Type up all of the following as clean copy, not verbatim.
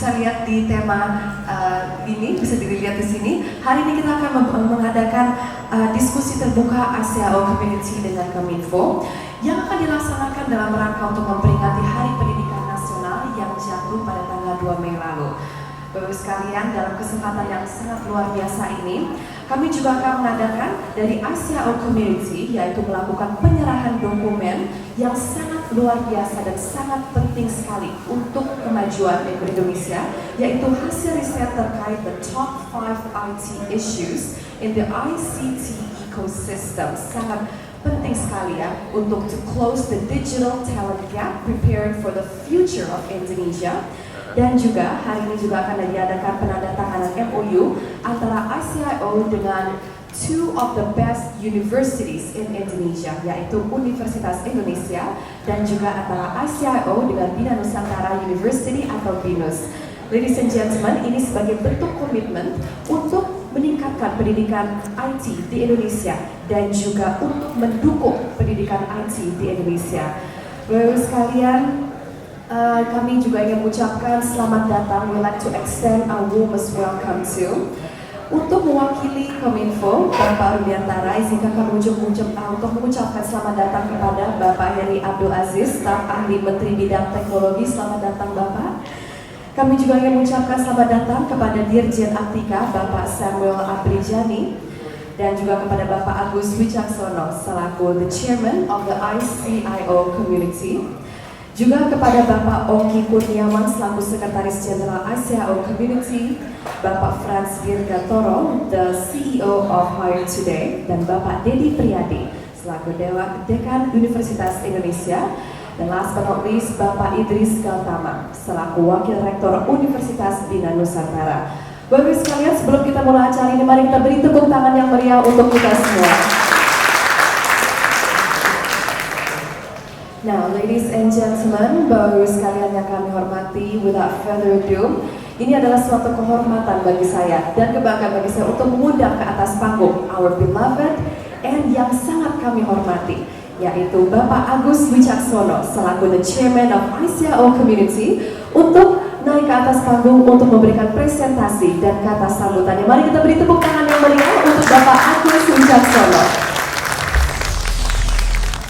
bisa lihat di tema ini, bisa dilihat di sini. Hari ini kita akan mengadakan diskusi terbuka ASEAO Community dengan Kominfo yang akan dilaksanakan dalam rangka untuk memperingati Hari Pendidikan Nasional yang jatuh pada tanggal 2 Mei lalu. Bapak sekalian, dalam kesempatan yang sangat luar biasa ini, kami juga akan mengadakan dari ASEAO Community, yaitu melakukan penyerahan dokumen yang sangat luar biasa dan sangat penting sekali untuk kemajuan Indonesia, yaitu hasil riset terkait the top 5 IT issues in the ICT ecosystem. Sangat penting sekali ya untuk to close the digital talent gap, preparing for the future of Indonesia. Dan juga hari ini juga akan diadakan penandatanganan MOU antara ICIO dengan two of the best universities in Indonesia, yaitu Universitas Indonesia dan juga antara ICIO dengan Bina Nusantara University atau BINUS. Ladies and gentlemen, ini sebagai bentuk komitmen untuk meningkatkan pendidikan IT di Indonesia dan juga untuk mendukung pendidikan IT di Indonesia. Bapak sekalian, kami juga ingin mengucapkan selamat datang. We like to extend our warmest welcome to. Untuk mewakili Kominfo, Bapak Rudiantara, izinkan kami untuk mengucapkan selamat datang kepada Bapak Heri Abdul Aziz, staf ahli Menteri Bidang Teknologi. Selamat datang Bapak. Kami juga ingin mengucapkan selamat datang kepada Dirjen Aptika, Bapak Samuel Aprijani, dan juga kepada Bapak Agus Wicaksono selaku the Chairman of the ICIO Community. Juga kepada Bapak Oki Kurniawan selaku Sekretaris Jenderal ASEAO Community, Bapak Frans Dirgatoro, the CEO of Hire Today, dan Bapak Dedi Priyadi selaku Dekan Universitas Indonesia, dan last but not least Bapak Idris Gautama selaku Wakil Rektor Universitas Bina Nusantara. Bapak sekalian, sebelum kita mulai acara ini, mari kita beri tepuk tangan yang meriah untuk kita semua. Now, ladies and gentlemen, Bapak sekalian yang kami hormati, without further ado, ini adalah suatu kehormatan bagi saya dan kebanggaan bagi saya untuk mengundang ke atas panggung our beloved and yang sangat kami hormati, yaitu Bapak Agus Wicaksono selaku the Chairman of ICIO Community untuk naik ke atas panggung untuk memberikan presentasi dan kata sambutannya. Mari kita beri tepuk tangan yang meriah untuk Bapak Agus Wicaksono.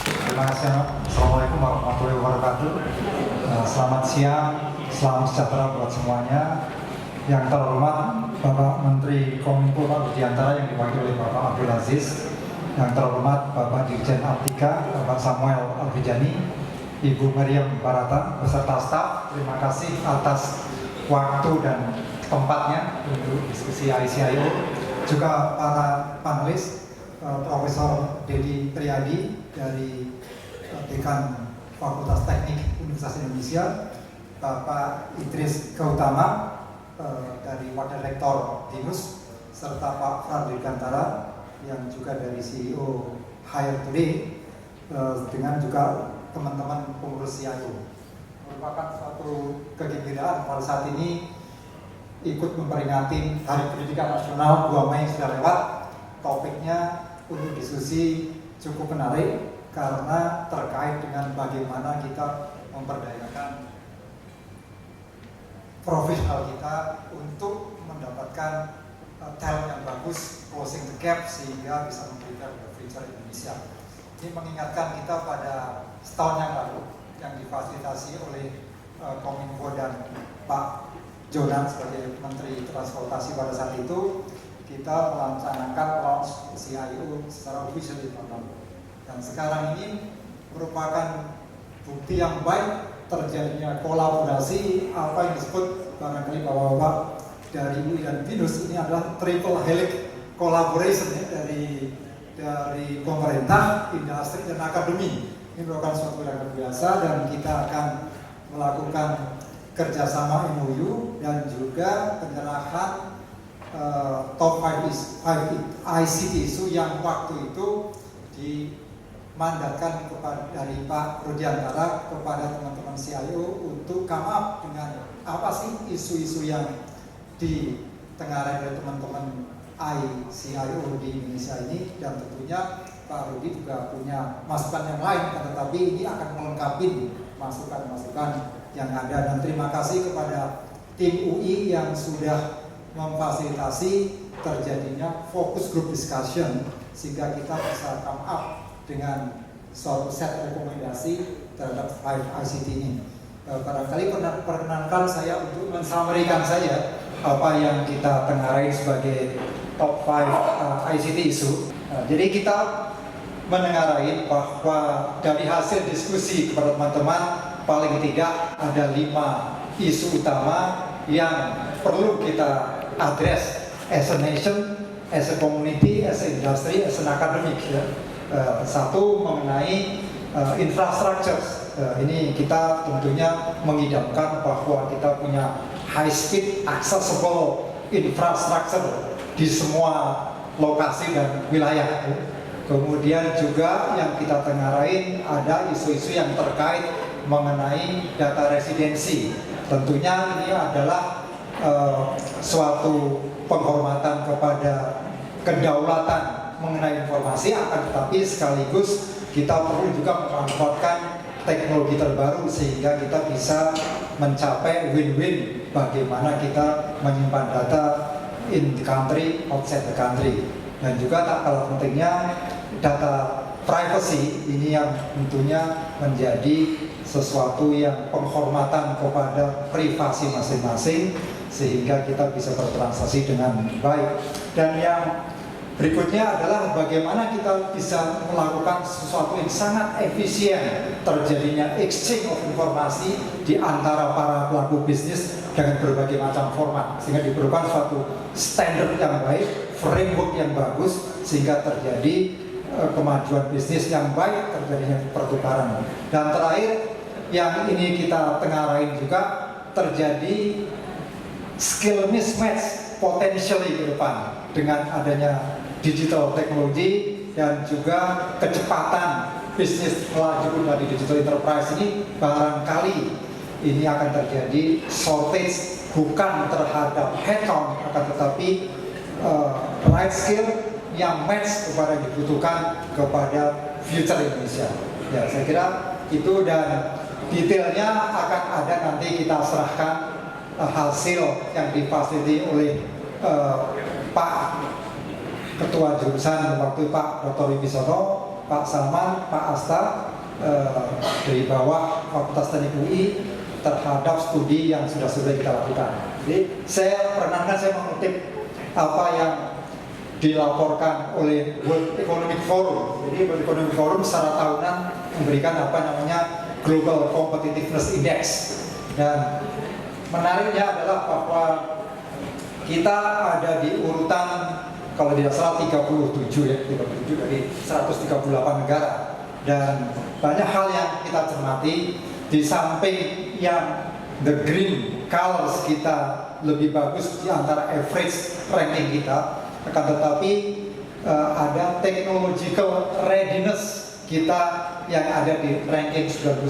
Terima kasih. Assalamualaikum warahmatullahi wabarakatuh. Selamat siang, salam sejahtera buat semuanya. Yang terhormat Bapak Menteri Kominfo Pak Rudiantara yang diwakili oleh Bapak Abdul Aziz. Yang terhormat Bapak Dirjen Aptika Bapak Samuel Aprijani, Ibu Meriam Barata beserta staf. Terima kasih atas waktu dan tempatnya untuk diskusi ICIO. Juga para panelis, Profesor Dedi Priyadi dari Dekan Fakultas Teknik Universitas Indonesia, Bapak Idris Gautama dari Wakil Rektor BINUS, serta Pak Frans Dirgatoro yang juga dari CEO Hire Today, dengan juga teman-teman pengurus CIO. Merupakan suatu kegembiraan pada saat ini ikut memperingati Hari Pendidikan Nasional 2 Mei sudah lewat. Topiknya untuk diskusi cukup menarik karena terkait dengan bagaimana kita memperdayakan profesional kita untuk mendapatkan talent yang bagus, closing the gap sehingga bisa memberikan the future Indonesia. Ini mengingatkan kita pada setahun yang lalu yang difasilitasi oleh Kominfo dan Pak Jonan sebagai Menteri Transportasi pada saat itu, kita melaksanakan launch CIO secara official di tahun lalu. Dan sekarang ini merupakan bukti yang baik terjadinya kolaborasi apa yang disebut barangkali Bapak-Bapak dari UI dan BINUS. Ini adalah triple helix collaboration ya, dari pemerintah, industri, dan akademi. Ini merupakan suatu yang luar biasa dan kita akan melakukan kerjasama MOU dan juga penyerahan top 5 ICT isu yang waktu itu dimandatkan dari Pak Rudiantara kepada teman-teman CIO untuk come up dengan apa sih isu-isu yang ditengarai oleh teman-teman ICIO di Indonesia ini, dan tentunya Pak Rudi juga punya masukan yang lain, tetapi ini akan melengkapi masukan-masukan yang ada. Dan terima kasih kepada tim UI yang sudah memfasilitasi terjadinya focus group discussion sehingga kita bisa come up dengan suatu set rekomendasi terhadap 5 ICT ini. Barangkali perkenankan saya untuk mensummarikan saja apa yang kita tengarai sebagai top 5 ICT isu. Jadi kita menengarai bahwa dari hasil diskusi kepada teman-teman paling tidak ada 5 isu utama yang perlu kita address as a nation, as a community, as a industry, as an academic. Ya. Satu mengenai infrastructure. Ini kita tentunya mengidamkan bahwa kita punya high speed accessible infrastructure di semua lokasi dan wilayah. Kemudian juga yang kita tengarain ada isu-isu yang terkait mengenai data residensi. Tentunya ini adalah suatu penghormatan kepada kedaulatan mengenai informasi, akan tetapi sekaligus kita perlu juga memanfaatkan teknologi terbaru sehingga kita bisa mencapai win-win bagaimana kita menyimpan data in the country, outside the country. Dan juga tak kalah pentingnya data privacy ini yang tentunya menjadi sesuatu yang penghormatan kepada privasi masing-masing sehingga kita bisa bertransaksi dengan baik. Dan yang berikutnya adalah bagaimana kita bisa melakukan sesuatu yang sangat efisien terjadinya exchange of informasi di antara para pelaku bisnis dengan berbagai macam format sehingga diperlukan suatu standar yang baik, framework yang bagus sehingga terjadi kemajuan bisnis yang baik, terjadinya pertukaran. Dan terakhir yang ini kita tengarain juga terjadi skill mismatch potentially ke depan dengan adanya digital teknologi dan juga kecepatan bisnis melaju dari digital enterprise ini barangkali ini akan terjadi shortage bukan terhadap headcount akan tetapi right skill yang match kepada yang dibutuhkan kepada future Indonesia. Ya, saya kira itu dan detailnya akan ada nanti kita serahkan hasil yang difasilitasi oleh Pak Ketua Jurusan waktu Pak Dr. Wibisono, Pak Salman, Pak Asta dari bawah Fakultas Teknik UI terhadap studi yang sudah kita lakukan. Jadi saya mengutip apa yang dilaporkan oleh World Economic Forum. Jadi World Economic Forum secara tahunan memberikan apa namanya Global Competitiveness Index. Dan menariknya adalah bahwa kita ada di urutan kalau tidak salah 37 dari 138 negara. Dan banyak hal yang kita cermati di samping yang the green colors kita lebih bagus di antara average ranking kita, akan tetapi ada technological readiness kita yang ada di ranking 91.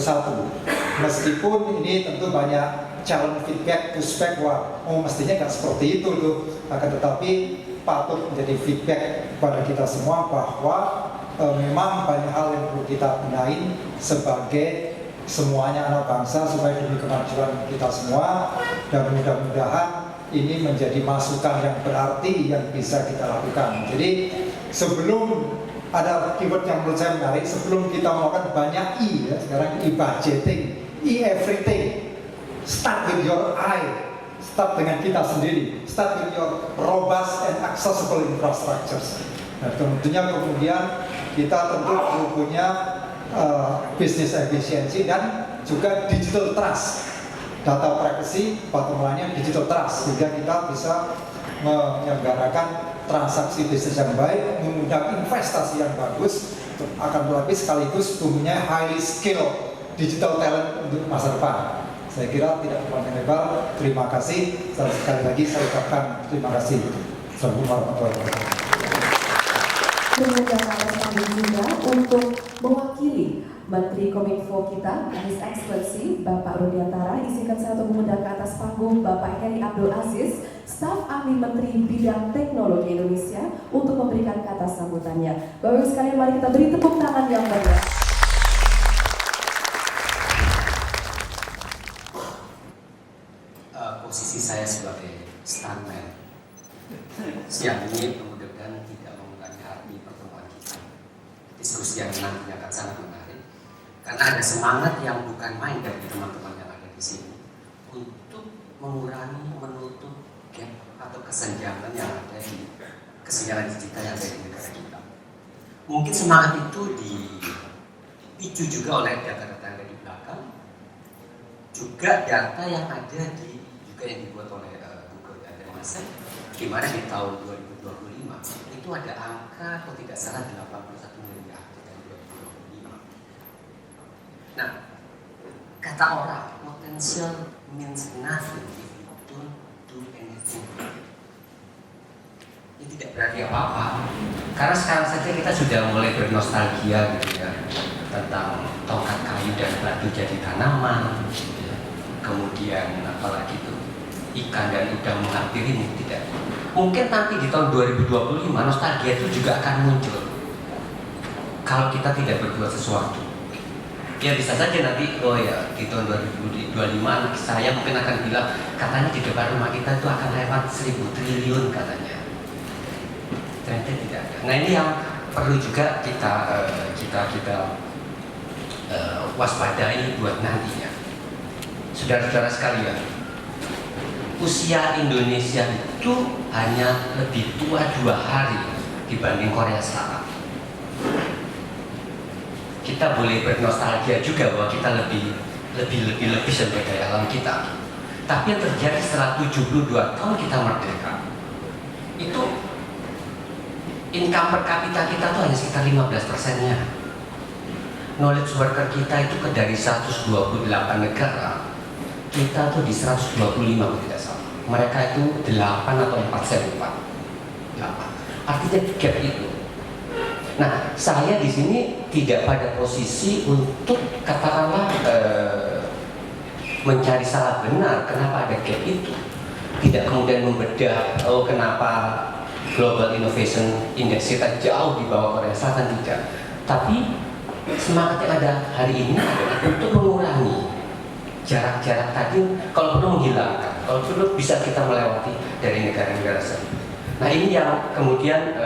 Meskipun ini tentu banyak challenge feedback, pushback, wah, mestinya nggak seperti itu tuh. Akan tetapi patut menjadi feedback kepada kita semua bahwa memang banyak hal yang perlu kita benahi sebagai semuanya anak bangsa supaya demi kemajuan kita semua, dan mudah-mudahan ini menjadi masukan yang berarti yang bisa kita lakukan. Jadi sebelum ada keyword yang menurut saya menarik, sebelum kita melakukan banyak I, ya, sekarang e-budgeting, e-everything, start with your eye, start dengan kita sendiri, start with your robust and accessible infrastructures. Nah, tentunya kemudian kita tentu perlu punya business efisiensi dan juga digital trust. Data privacy, bottom line-nya digital trust, sehingga kita bisa menyelenggarakan transaksi bisnis yang baik, mengundang investasi yang bagus, akan tetapi sekaligus tumbuhnya highly skilled digital talent untuk masa depan. Saya kira tidak panjang lebar. Terima kasih. Sekali lagi saya ucapkan terima kasih. Assalamualaikum warahmatullahi wabarakatuh. Mengundang kami juga untuk mewakili Menteri Kominfo kita, His Excellency Bapak Rudiantara, izinkan saya untuk mengundang ke atas panggung Bapak Heri Abdul Aziz, Staf Ahli Menteri Bidang Teknologi Indonesia, untuk memberikan kata sambutannya. Bapak Ibu sekalian, mari kita beri tepuk tangan yang meriah. Posisi saya sebagai stuntman. Siang ini mudah-mudahan tidak mengurangi arti pertemuan kita. Diskusi yang nantinya akan sangat menarik karena ada semangat yang bukan main dari teman-teman yang ada di sini untuk mengurangi, menutup gap atau kesenjangan yang ada di kesenjangan digital yang ada di negara kita. Mungkin semangat itu dipicu juga oleh data-data yang ada di belakang, juga data yang ada juga yang dibuat oleh Google dan Temasek, di mana di tahun 2025 itu ada angka kalau tidak salah 81 miliar di tahun 2025. Nah, kata orang potential means nothing if you don't do anything. Ini tidak berarti apa-apa, karena sekarang saja kita sudah mulai bernostalgia gitu ya tentang tongkat kayu dan batu jadi tanaman, kemudian apalagi itu ikan dan udang menghampirimu. Tidak, mungkin nanti di tahun 2025 nostalgia itu juga akan muncul kalau kita tidak berbuat sesuatu. Ya bisa saja nanti, oh ya di tahun 2025 anak saya mungkin akan bilang katanya di depan rumah kita itu akan lewat 1000 triliun katanya. Ternyata tidak ada. Nah ini yang perlu juga kita waspadai buat nantinya. Saudara-saudara sekalian, usia Indonesia itu hanya lebih tua 2 hari dibanding Korea Selatan. Kita boleh bernostalgia juga bahwa kita lebih sumber daya alam kita. Tapi yang terjadi setelah 72 tahun kita merdeka, itu income per kapita kita tuh hanya sekitar 15%-nya. Knowledge worker kita itu dari 128 negara, kita tuh di 125 kalau tidak salah. Mereka itu 8 atau 4, saya lupa. 8. Artinya gap itu. Nah, saya di sini tidak pada posisi untuk katakanlah mencari salah benar kenapa ada gap itu. Tidak kemudian membedah, oh kenapa Global Innovation Index kita jauh di bawah Korea Selatan, tidak. Tapi semangat yang ada hari ini adalah untuk mengurangi jarak-jarak tadi, kalau perlu menghilangkan, kalau perlu bisa kita melewati dari negara-negara tersebut. Nah ini yang kemudian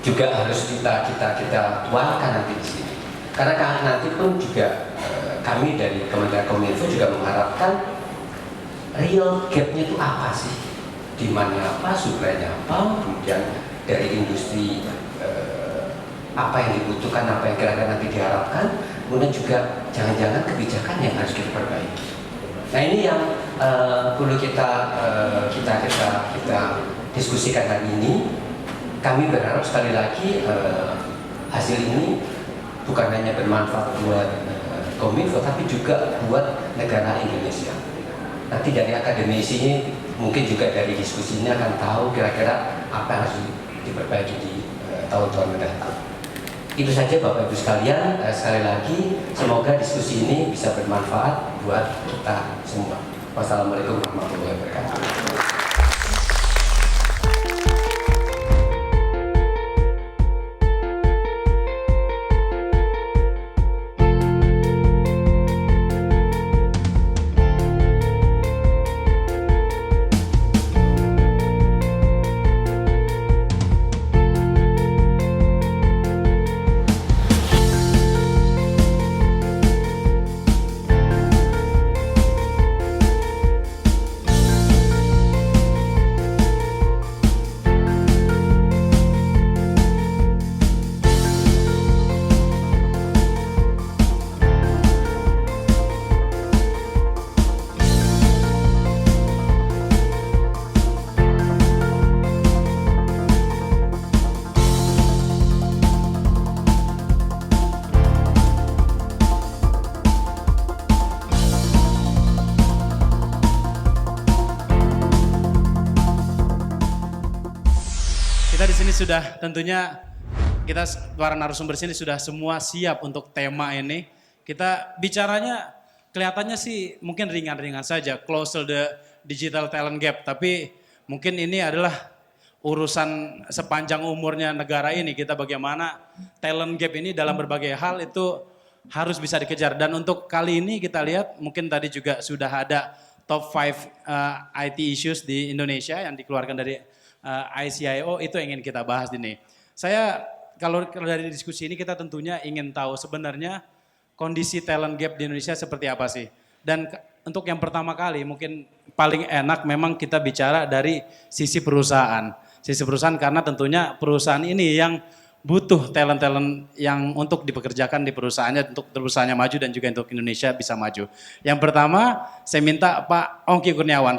juga harus kita tuangkan nanti di sini. Karena nanti pun juga kami dari Kementerian Kominfo juga mengharapkan real gap-nya itu apa sih? Demand-nya apa, supply-nya apa, kemudian dari industri apa yang dibutuhkan, apa yang kira-kira nanti diharapkan, kemudian juga jangan-jangan kebijakan yang harus kita perbaiki. Nah ini yang perlu kita diskusikan hari ini. Kami berharap sekali lagi hasil ini bukan hanya bermanfaat buat Kominfo, tapi juga buat negara Indonesia. Nanti dari akademisi ini, mungkin juga dari diskusi ini akan tahu kira-kira apa yang harus diperbaiki di tahun-tahun mendatang. Itu saja Bapak Ibu sekalian, sekali lagi semoga diskusi ini bisa bermanfaat buat kita semua. Wassalamualaikum warahmatullahi wabarakatuh. Kita di sini sudah tentunya kita para narasumber sini sudah semua siap untuk tema ini. Kita bicaranya kelihatannya sih mungkin ringan-ringan saja, close the digital talent gap. Tapi mungkin ini adalah urusan sepanjang umurnya negara ini. Kita bagaimana talent gap ini dalam berbagai hal itu harus bisa dikejar. Dan untuk kali ini kita lihat mungkin tadi juga sudah ada top 5 IT issues di Indonesia yang dikeluarkan dari ICIO, itu yang ingin kita bahas ini. Saya kalau dari diskusi ini kita tentunya ingin tahu sebenarnya kondisi talent gap di Indonesia seperti apa sih. Dan untuk yang pertama kali mungkin paling enak memang kita bicara dari sisi perusahaan. Sisi perusahaan karena tentunya perusahaan ini yang butuh talent-talent yang untuk dipekerjakan di perusahaannya, untuk perusahaannya maju dan juga untuk Indonesia bisa maju. Yang pertama, saya minta Pak Ongki Kurniawan.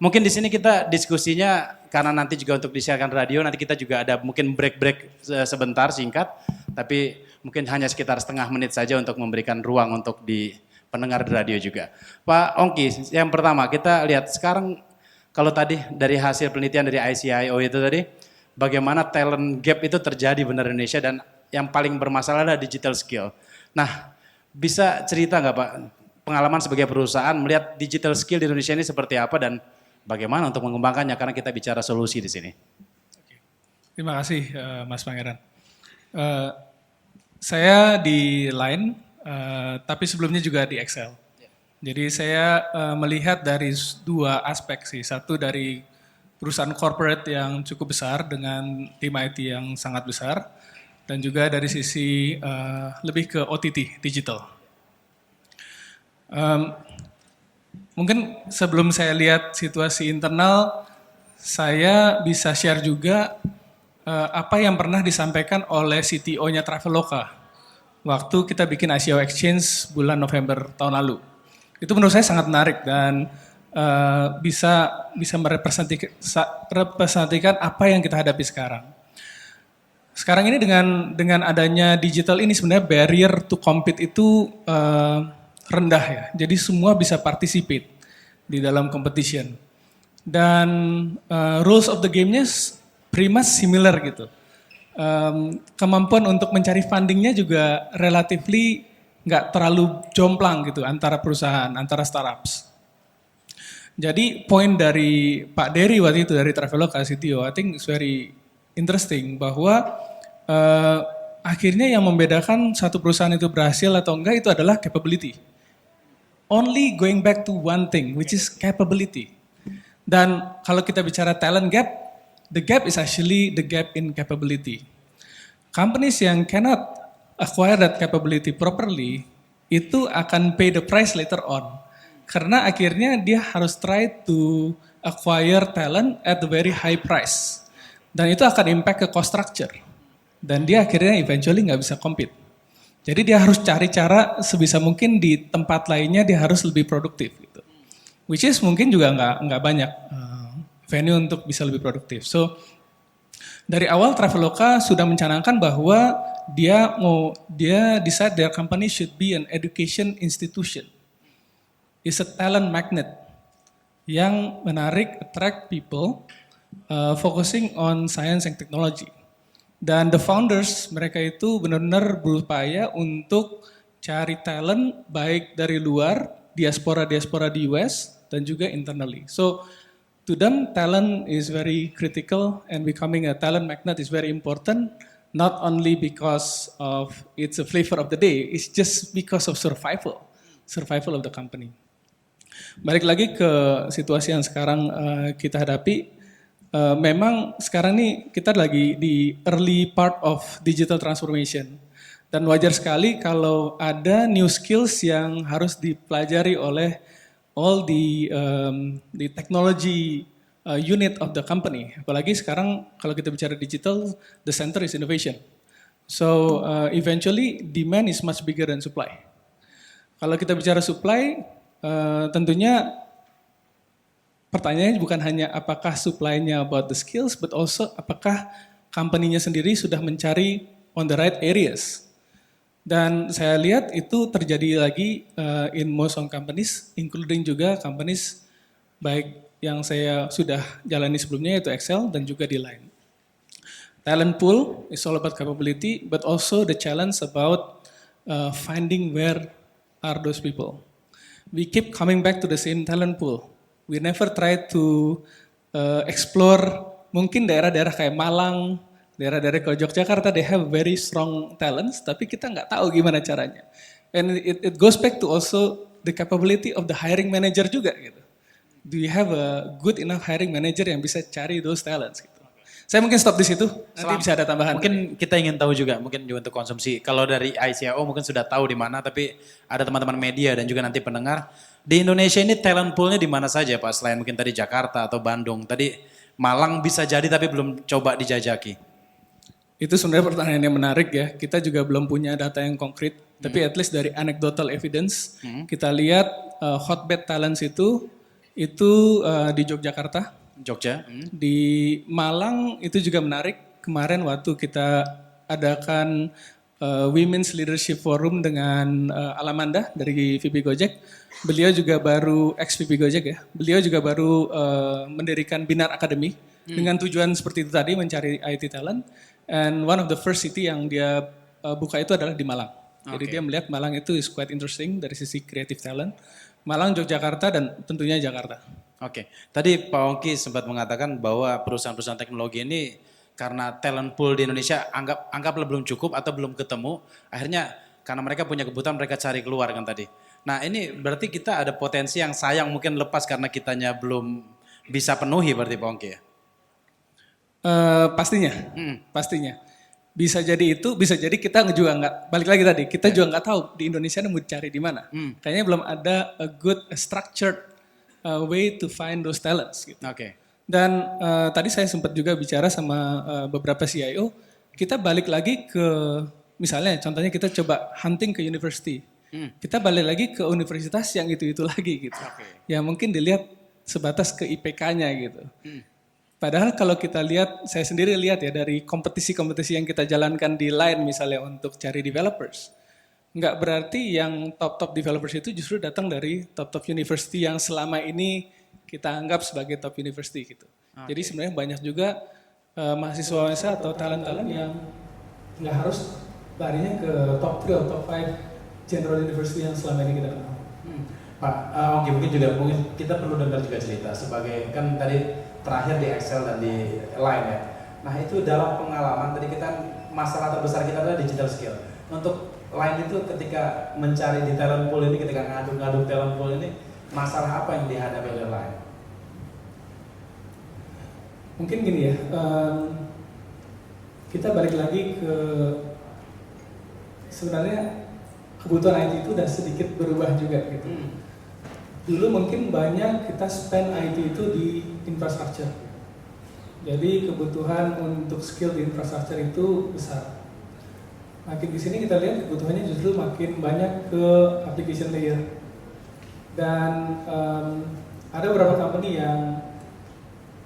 Mungkin di sini kita diskusinya karena nanti juga untuk disiarkan radio, nanti kita juga ada mungkin break-break sebentar singkat, tapi mungkin hanya sekitar setengah menit saja untuk memberikan ruang untuk di pendengar di radio juga. Pak Ongki, yang pertama kita lihat sekarang kalau tadi dari hasil penelitian dari ICIO itu tadi, bagaimana talent gap itu terjadi benar di Indonesia dan yang paling bermasalah adalah digital skill. Nah, bisa cerita nggak Pak, pengalaman sebagai perusahaan melihat digital skill di Indonesia ini seperti apa dan bagaimana untuk mengembangkannya karena kita bicara solusi di sini. Terima kasih Mas Pangeran. Saya di Line, tapi sebelumnya juga di Excel. Jadi saya melihat dari dua aspek sih. Satu dari perusahaan corporate yang cukup besar dengan tim IT yang sangat besar, dan juga dari sisi lebih ke OTT, digital. Mungkin sebelum saya lihat situasi internal, saya bisa share juga apa yang pernah disampaikan oleh CTO-nya Traveloka waktu kita bikin ICO Exchange bulan November tahun lalu. Itu menurut saya sangat menarik dan bisa merepresentasikan apa yang kita hadapi sekarang. Sekarang ini dengan adanya digital ini sebenarnya barrier to compete itu rendah ya. Jadi semua bisa participate di dalam competition. Dan rules of the game-nya pretty much similar gitu. Kemampuan untuk mencari fundingnya juga relatively nggak terlalu jomplang gitu antara perusahaan, antara startups. Jadi poin dari Pak Dery waktu itu dari Traveloka CTO, I think it's very interesting bahwa akhirnya yang membedakan satu perusahaan itu berhasil atau enggak itu adalah capability. Only going back to one thing, which is capability. Dan kalau kita bicara talent gap, the gap is actually the gap in capability. Companies yang cannot acquire that capability properly, itu akan pay the price later on. Karena akhirnya dia harus try to acquire talent at a very high price. Dan itu akan impact ke cost structure. Dan dia akhirnya eventually nggak bisa compete. Jadi dia harus cari cara sebisa mungkin di tempat lainnya dia harus lebih produktif. Gitu. Which is mungkin juga nggak banyak venue untuk bisa lebih produktif. So dari awal Traveloka sudah mencanangkan bahwa dia decide their company should be an education institution. Is a talent magnet yang menarik, attract people, focusing on science and technology. Dan the founders mereka itu benar-benar berupaya untuk cari talent baik dari luar, diaspora di US dan juga internally. So to them talent is very critical and becoming a talent magnet is very important. Not only because of it's a flavor of the day, it's just because of survival of the company. Balik lagi ke situasi yang sekarang kita hadapi, memang sekarang nih kita lagi di early part of digital transformation. Dan wajar sekali kalau ada new skills yang harus dipelajari oleh all the technology unit of the company. Apalagi sekarang kalau kita bicara digital, the center is innovation. So eventually demand is much bigger than supply. Kalau kita bicara supply, tentunya pertanyaannya bukan hanya apakah supply-nya about the skills, but also apakah company-nya sendiri sudah mencari on the right areas. Dan saya lihat itu terjadi lagi in most of companies, including juga companies baik yang saya sudah jalani sebelumnya yaitu Excel dan juga di Line. Talent pool is all about capability, but also the challenge about finding where are those people. We keep coming back to the same talent pool. We never try to explore mungkin daerah-daerah kayak Malang, daerah-daerah ke Yogyakarta, they have very strong talents, tapi kita nggak tahu gimana caranya. And it goes back to also the capability of the hiring manager juga gitu. Do you have a good enough hiring manager yang bisa cari those talents gitu. Saya mungkin stop di situ, nanti bisa ada tambahan. Mungkin kita ingin tahu juga, mungkin juga untuk konsumsi. Kalau dari ICAO mungkin sudah tahu di mana, tapi ada teman-teman media dan juga nanti pendengar. Di Indonesia ini talent poolnya di mana saja Pak? Selain mungkin tadi Jakarta atau Bandung. Tadi Malang bisa jadi tapi belum coba dijajaki. Itu sebenarnya pertanyaan yang menarik ya. Kita juga belum punya data yang konkret. Tapi at least dari anecdotal evidence, kita lihat hotbed talents itu di Yogyakarta. Jogja. Di Malang itu juga menarik. Kemarin waktu kita adakan Women's Leadership Forum dengan Alamanda dari VP Gojek. Beliau juga baru, ex-VP Gojek ya, beliau juga baru mendirikan Binar Academy dengan tujuan seperti itu tadi, mencari IT talent. And one of the first city yang dia buka itu adalah di Malang. Jadi dia melihat Malang itu is quite interesting dari sisi creative talent. Malang, Yogyakarta, dan tentunya Jakarta. Oke, tadi Pak Ongki sempat mengatakan bahwa perusahaan-perusahaan teknologi ini karena talent pool di Indonesia anggaplah belum cukup atau belum ketemu, akhirnya karena mereka punya kebutuhan mereka cari keluar kan tadi. Nah ini berarti kita ada potensi yang sayang mungkin lepas karena kitanya belum bisa penuhi berarti Pak Ongki ya? Pastinya. Bisa jadi itu, bisa jadi kita juga nggak, balik lagi tadi, kita juga nggak tahu di Indonesia mau cari di mana. Kayaknya belum ada a structured way to find those talents gitu. Oke. Dan tadi saya sempat juga bicara sama beberapa CIO, kita balik lagi ke, misalnya contohnya kita coba hunting ke university. Kita balik lagi ke universitas yang itu-itu lagi gitu. Ya mungkin dilihat sebatas ke IPK-nya gitu. Padahal kalau kita lihat, saya sendiri lihat ya dari kompetisi-kompetisi yang kita jalankan di Line misalnya untuk cari developers. Nggak berarti yang top-top developers itu justru datang dari top-top university yang selama ini kita anggap sebagai top university gitu. Jadi sebenarnya banyak juga mahasiswa atau talent-talent yang nggak harus larinya ke top 3 atau top 5 general university yang selama ini kita kenal. Pak, oke mungkin kita perlu dengar juga cerita sebagai kan tadi terakhir di Excel dan di Line ya. Nah itu dalam pengalaman tadi kita masalah terbesar kita adalah digital skill. Untuk Line itu ketika mencari di talent pool ini, ketika ngaduk-ngaduk talent pool ini, masalah apa yang dihadapi oleh Line? Mungkin gini ya, kita balik lagi ke sebenarnya kebutuhan IT itu udah sedikit berubah juga gitu. Dulu mungkin banyak kita spend IT itu di infrastructure. Jadi kebutuhan untuk skill di infrastructure itu besar. Makin di sini kita lihat kebutuhannya justru makin banyak ke application layer. Dan ada beberapa company yang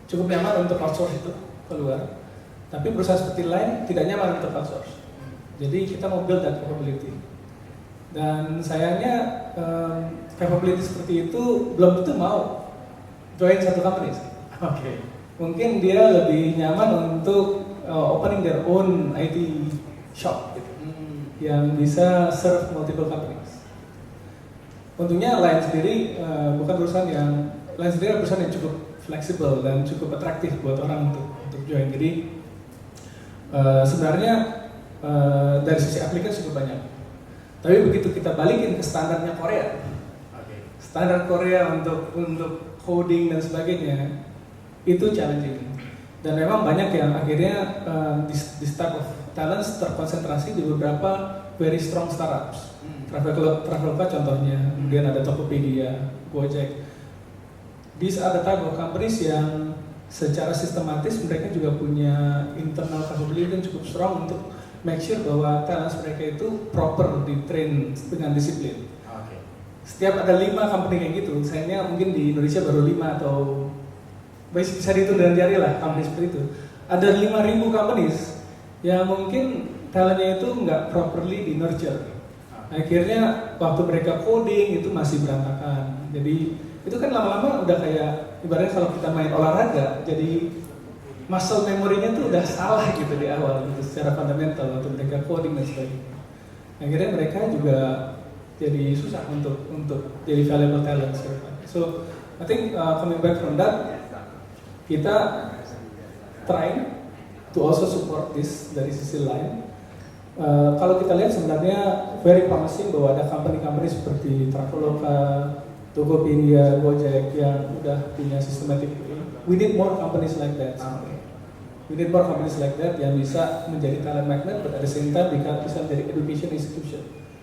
cukup nyaman untuk outsource itu keluar. Tapi perusahaan seperti Line tidak nyaman untuk outsource. Jadi kita mau build that capability. Dan sayangnya capability seperti itu belum tentu mau join satu company. Mungkin dia lebih nyaman untuk opening their own IT shop gitu, yang bisa serve multiple companies. Untungnya Line sendiri bukan perusahaan yang perusahaan yang cukup fleksibel dan cukup atraktif buat orang untuk join. Jadi sebenarnya dari sisi aplikan cukup banyak. Tapi begitu kita balikin ke standarnya Korea, standar Korea untuk coding dan sebagainya, itu challenging. Dan memang banyak yang akhirnya this type of talents terkonsentrasi di beberapa very strong startups. Traveloka contohnya, kemudian ada Tokopedia, Gojek. These are the type of companies yang secara sistematis mereka juga punya internal capability yang cukup strong untuk make sure bahwa talents mereka itu proper di train dengan disiplin. Setiap ada 5 company kayak gitu, sayangnya mungkin di Indonesia baru 5 atau bisa dihitung dengan jari lah company seperti itu. Ada 5.000 companies yang mungkin talentnya itu nggak properly di nurture. Akhirnya waktu mereka coding itu masih berantakan. Jadi itu kan lama-lama udah kayak ibaratnya kalau kita main olahraga, jadi muscle memorinya tuh udah salah gitu di awal gitu secara fundamental waktu mereka coding dan sebagainya. Akhirnya mereka juga jadi susah untuk jadi valuable talent. So I think coming back from that, kita trying to also support this dari sisi lain. Kalau kita lihat sebenarnya very promising bahwa ada company-company seperti Traveloka, Tokopedia, Gojek yang udah punya systematic. We need more companies like that. We need more companies like that yang bisa menjadi talent magnet, but at the same time bisa menjadi education institution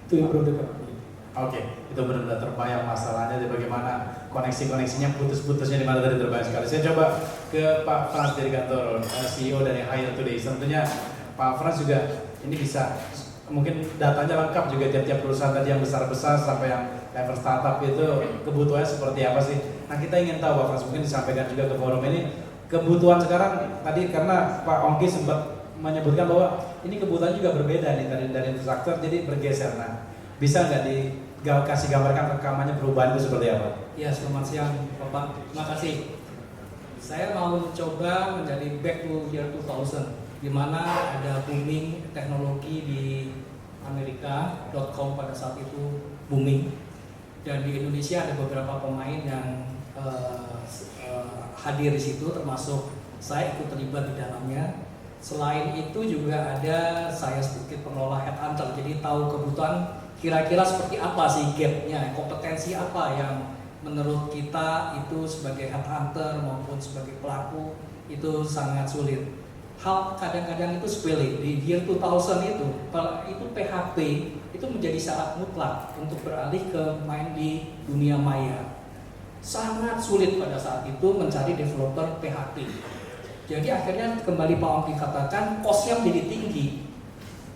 to improve the company. Oke, itu benar-benar terbayang masalahnya di bagaimana koneksi-koneksinya putus-putusnya di mana tadi terbayang sekali. Saya coba ke Pak Frans dari kantor CEO dari Hire Today. Tentunya Pak Frans juga ini bisa mungkin datanya lengkap juga tiap-tiap perusahaan tadi yang besar-besar sampai yang level startup itu kebutuhannya seperti apa sih? Nah kita ingin tahu Pak Frans, mungkin disampaikan juga ke forum ini kebutuhan sekarang tadi karena Pak Ongki sempat menyebutkan bahwa ini kebutuhan juga berbeda nih dari infrastruktur jadi bergeser. Nah bisa nggak kasih gambarkan rekamannya perubahan itu seperti apa? Ya, selamat siang Bapak, terima kasih. Saya mau mencoba menjadi back to year 2000 di mana ada booming teknologi di Amerika, .com pada saat itu booming, dan di Indonesia ada beberapa pemain yang hadir di situ, termasuk saya ikut terlibat di dalamnya. Selain itu juga ada saya sedikit pengelola headhunter, jadi tahu kebutuhan kira-kira seperti apa sih gapnya, kompetensi apa yang menurut kita itu sebagai headhunter maupun sebagai pelaku itu sangat sulit. Hal kadang-kadang itu sepele. Di year 2000 itu PHP itu menjadi syarat mutlak untuk beralih ke main di dunia maya. Sangat sulit pada saat itu mencari developer PHP. Jadi akhirnya kembali Pak Ongki katakan cost-nya menjadi tinggi.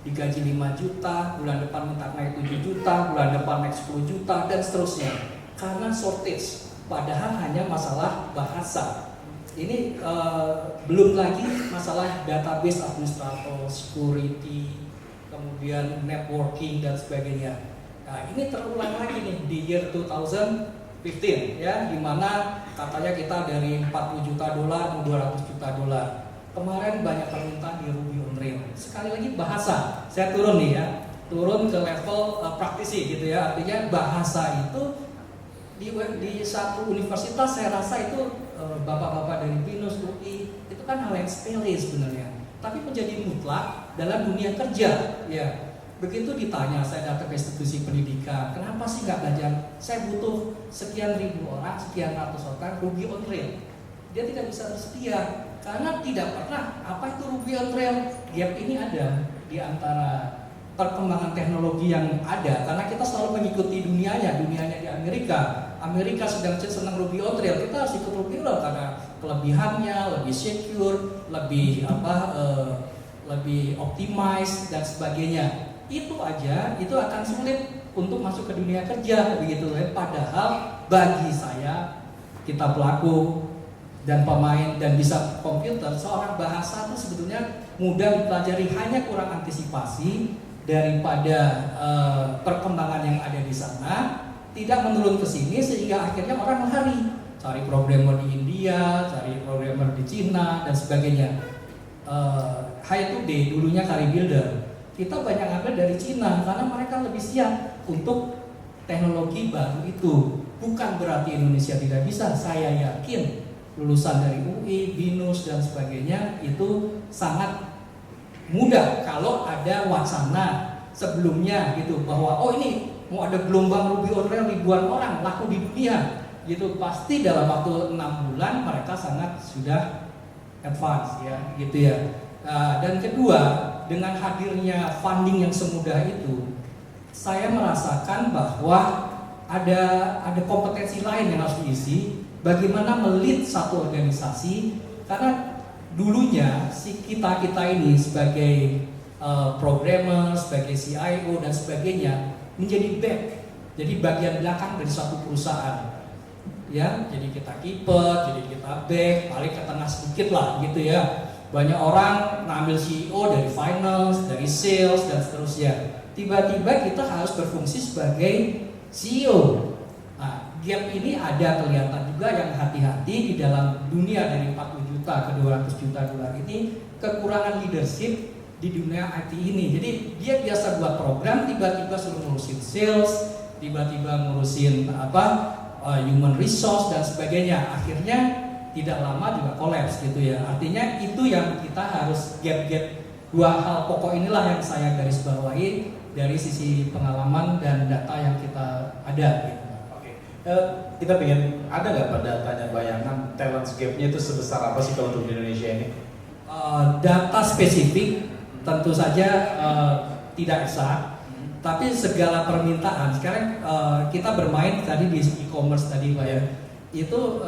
Digaji 5 juta, bulan depan minta naik 7 juta, bulan depan naik 10 juta, dan seterusnya. Karena shortage, padahal hanya masalah bahasa. Ini belum lagi masalah database administrator, security, kemudian networking, dan sebagainya. Nah ini terulang lagi nih di year 2015 ya, di mana katanya kita dari 40 juta dolar ke 200 juta dolar. Kemarin banyak permintaan di Ruby on Rails. Sekali lagi bahasa, saya turun nih ya, turun ke level praktisi gitu ya. Artinya bahasa itu di satu universitas saya rasa itu bapak-bapak dari BINUS, UI itu kan hal yang sepele sebenarnya. Tapi menjadi mutlak dalam dunia kerja ya. Begitu ditanya, saya datang ke institusi pendidikan, kenapa sih nggak belajar? Saya butuh sekian ribu orang, sekian ratus orang Ruby on Rails. Dia tidak bisa tersedia karena tidak pernah apa itu Ruby on Rails. Gap ini ada di antara perkembangan teknologi yang ada karena kita selalu mengikuti dunianya di Amerika sedang senang Ruby on Rails, kita harus ikut Ruby on Rails karena kelebihannya lebih secure, lebih lebih optimize dan sebagainya. Itu aja itu akan sulit untuk masuk ke dunia kerja begitu ya. Padahal bagi saya, kita pelaku dan pemain dan bisa komputer, seorang bahasa itu sebetulnya mudah dipelajari, hanya kurang antisipasi daripada perkembangan yang ada di sana, tidak menurun ke sini sehingga akhirnya orang lari cari programmer di India, cari programmer di Cina dan sebagainya. Hire Today dulunya Career Builder, kita banyak ambil dari Cina karena mereka lebih siap untuk teknologi baru itu. Bukan berarti Indonesia tidak bisa, saya yakin lulusan dari UI, BINUS dan sebagainya itu sangat mudah kalau ada wacana sebelumnya gitu bahwa oh ini mau ada gelombang Ruby on Rails ribuan orang laku di dunia gitu, pasti dalam waktu 6 bulan mereka sangat sudah advance ya gitu ya. Dan kedua, dengan hadirnya funding yang semudah itu, saya merasakan bahwa ada kompetensi lain yang harus diisi. Bagaimana melit satu organisasi, karena dulunya kita ini sebagai programmer, sebagai CIO dan sebagainya menjadi back, jadi bagian belakang dari suatu perusahaan. Ya, jadi kita keeper, jadi kita back, paling ke tengah sedikit lah gitu ya. Banyak orang ngambil CEO dari finance, dari sales dan seterusnya. Tiba-tiba kita harus berfungsi sebagai CEO. Nah, gap ini ada kelihatan juga yang hati-hati di dalam dunia dari 40 juta ke 200 juta dolar ini, kekurangan leadership di dunia IT ini. Jadi dia biasa buat program, tiba-tiba suruh ngurusin sales, tiba-tiba ngurusin human resource dan sebagainya. Akhirnya tidak lama juga kolaps gitu ya. Artinya itu yang kita harus gap-gap. Dua hal pokok inilah yang saya garis bawahi dari sisi pengalaman dan data yang kita ada gitu. Oke, Kita pengen, ada nggak pada datanya bayangan talent gap-nya itu sebesar apa sih kalau untuk di Indonesia ini? Data spesifik tentu saja tidak bisa, tapi segala permintaan sekarang kita bermain tadi di e-commerce tadi Pak ya, itu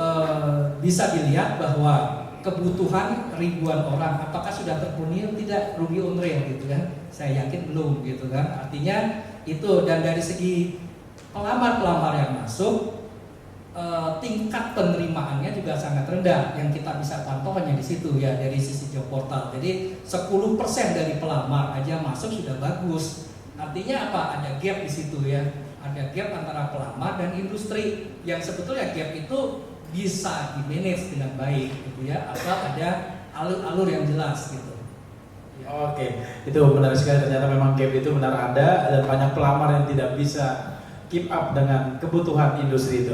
bisa dilihat bahwa kebutuhan ribuan orang apakah sudah terpenuhi tidak, Ruby on Rails gitu kan, saya yakin belum gitu kan, artinya itu. Dan dari segi pelamar-pelamar yang masuk, tingkat penerimaannya juga sangat rendah, yang kita bisa pantau hanya di situ ya, dari sisi job portal. Jadi 10% dari pelamar aja masuk sudah bagus, artinya apa, ada gap di situ ya, ada gap antara pelamar dan industri yang sebetulnya gap itu bisa di-manage dengan baik gitu ya, asal ada alur-alur yang jelas gitu. Oke, itu benar sekali, ternyata memang gap itu benar ada dan banyak pelamar yang tidak bisa keep up dengan kebutuhan industri itu.